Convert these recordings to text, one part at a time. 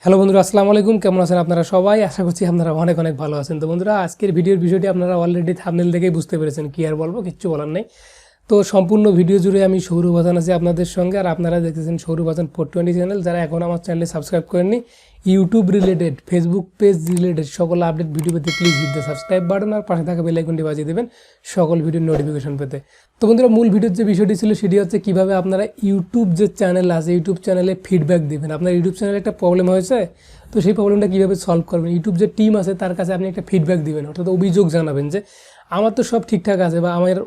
Hello বন্ধুরা, আসসালামু আলাইকুম। কেমন আছেন আপনারা সবাই? আশা করছি আপনারা অনেক অনেক ভালো আছেন। তো বন্ধুরা, আজকের ভিডিওর বিষয়টি আপনারা অলরেডি থাম্বনেল দেখেই বুঝতে পেরেছেন। কি আর বলবো, কিচ্ছু বলার নেই। তো সম্পূর্ণ ভিডিও জুড়ে আমি সৌরভ হাসান আছি আপনাদের সঙ্গে, আর আপনারা দেখতেছেন সৌরভ হাসান 420 চ্যানেল। যারা এখন আমার চ্যানেলে সাবস্ক্রাইব করেননি, YouTube related, Facebook page related সকল আপডেট ভিডিও পেতে please hit the subscribe button, আর পাশে থাকা বেল আইকনটি বাজিয়ে দেবেন সকল ভিডিওর নোটিফিকেশন পেতে। তো বন্ধুরা, মূল ভিডিওর যে বিষয়টি ছিল সেটি হচ্ছে কীভাবে আপনারা ইউটিউব যে চ্যানেল আছে, ইউটিউব চ্যানেলে ফিডব্যাক দেবেন। আপনার ইউটিউব চ্যানেলে একটা প্রবলেম হয়েছে, তো সেই প্রবলেমটা কীভাবে সলভ করবেন। ইউটিউব যে টিম আছে তার কাছে আপনি একটা ফিডব্যাক দিবেন, অর্থাৎ অভিযোগ জানাবেন যে আমার তো সব ঠিকঠাক আছে, বা আমার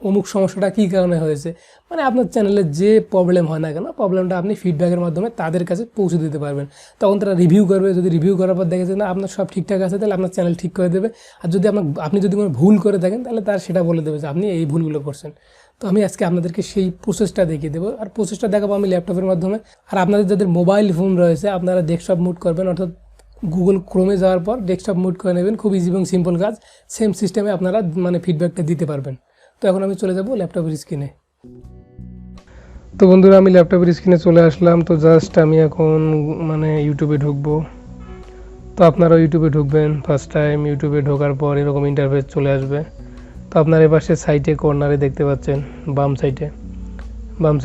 অমুক সমস্যাটা কী কারণে হয়েছে। মানে আপনার চ্যানেলে যে প্রবলেম হয় না কেন, প্রবলেমটা আপনি ফিডব্যাকের মাধ্যমে তাদের কাছে পৌঁছে দিতে পারবেন। তখন তারা রিভিউ করবে। যদি রিভিউ করার পর দেখে যে না আপনার সব ঠিকঠাক আছে, তাহলে আপনার চ্যানেল ঠিক করে দেবে। আর যদি আপনি যদি কোনো ভুল করে থাকেন, তাহলে তার সেটা বলে দেবে যে আপনি এই ভুলগুলো করছেন। তো আমি আজকে আপনাদেরকে সেই প্রসেসটা দেখিয়ে দেবো, আর প্রসেসটা দেখাবো আমি ল্যাপটপের মাধ্যমে। আর আপনাদের যাদের মোবাইল ফোন রয়েছে, আপনারা ডেস্কটপ মুড করবেন, অর্থাৎ গুগল ক্রোমে যাওয়ার পর ডেস্কটপ মুড করে নেবেন। খুব ইজি এবং সিম্পল কাজ। সেম সিস্টেমে আপনারা ফিডব্যাকটা দিতে পারবেন। তো এখন আমি চলে যাব ল্যাপটপের স্ক্রিনে। তো বন্ধুরা, আমি ল্যাপটপের স্ক্রিনে চলে আসলাম। তো জাস্ট আমি এখন ইউটিউবে ঢুকবো। তো আপনারাও ইউটিউবে ঢুকবেন। ফার্স্ট টাইম ইউটিউবে ঢোকার পর এরকম ইন্টারফেস চলে আসবে। তো আপনার এপাশে সাইটে কর্নারে দেখতে পাচ্ছেন, বাম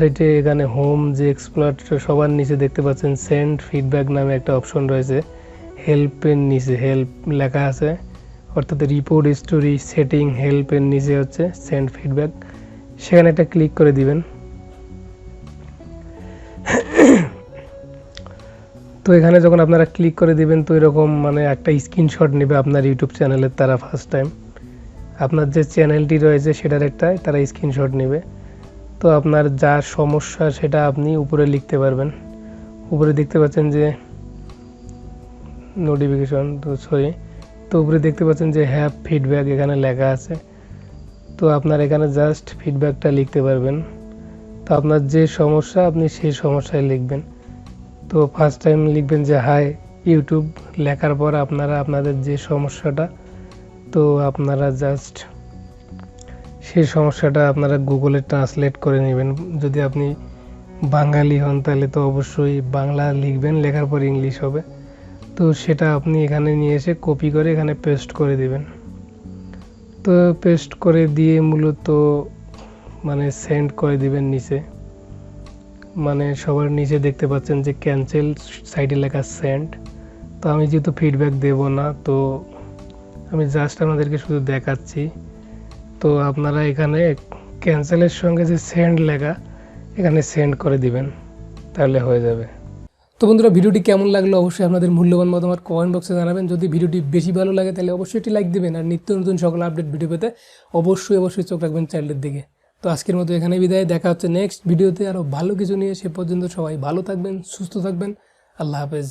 সাইটে এখানে হোম যে এক্সপ্লোর সবার নিচে দেখতে পাচ্ছেন সেন্ড ফিডব্যাক নামে একটা অপশন রয়েছে। হেল্পের নিচে হেল্প লেখা আছে, অর্থাৎ রিপোর্ট স্টোরি সেটিং। হেল্পের নিচে হচ্ছে সেন্ড ফিডব্যাক, সেখানে একটা ক্লিক করে দিবেন। তো এখানে যখন আপনারা ক্লিক করে দিবেন, তো এরকম একটা স্ক্রিনশট নেবে আপনার ইউটিউব চ্যানেলের। তারা ফার্স্ট টাইম আপনার যে চ্যানেলটি রয়েছে সেটার তারা স্ক্রিনশট নেবে। তো আপনার যা সমস্যা সেটা আপনি উপরে লিখতে পারবেন। উপরে দেখতে পাচ্ছেন যে নোটিফিকেশন, তো উপরে দেখতে পাচ্ছেন যে হ্যাভ ফিডব্যাক এখানে লেখা আছে। তো আপনার এখানে জাস্ট ফিডব্যাকটা লিখতে পারবেন। তো আপনার যে সমস্যা আপনি সেই সমস্যায় লিখবেন। তো ফার্স্ট টাইম লিখবেন যে হাই ইউটিউব, লেখার পর আপনাদের যে সমস্যাটা, তো আপনারা জাস্ট সেই সমস্যাটা আপনারা গুগলে ট্রান্সলেট করে নেবেন। যদি আপনি বাঙালি হন তাহলে তো অবশ্যই বাংলা লিখবেন, লেখার পর ইংলিশ হবে। তো সেটা আপনি এখানে নিয়ে এসে কপি করে এখানে পেস্ট করে দিবেন। তো পেস্ট করে দিয়ে মূলত সেন্ড করে দিবেন নিচে। সবার নিচে দেখতে পাচ্ছেন যে ক্যান্সেল সাইডে লেখা সেন্ড। তো আমি যেহেতু ফিডব্যাক দেব না, তো আমি জাস্ট আপনাদেরকে শুধু দেখাচ্ছি। তো আপনারা এখানে ক্যান্সেলের সঙ্গে যে সেন্ড লেখা, এখানে সেন্ড করে দিবেন, তাহলে হয়ে যাবে। তো বন্ধুরা, ভিডিওটি কেমন লাগলো অবশ্যই আপনাদের মূল্যবান মতামত কমেন্ট বক্সে জানাবেন। যদি ভিডিওটি বেশি ভালো লাগে তাহলে অবশ্যই একটি লাইক দেবেন, আর নিত্য নতুন সকল আপডেট ভিডিও পেতে অবশ্যই চোখ রাখবেন চ্যানেলের দিকে। তো আজকের মতো এখানে বিদায়। দেখা হচ্ছে নেক্সট ভিডিওতে আরও ভালো কিছু নিয়ে। সে পর্যন্ত সবাই ভালো থাকবেন, সুস্থ থাকবেন। আল্লাহ হাফেজ।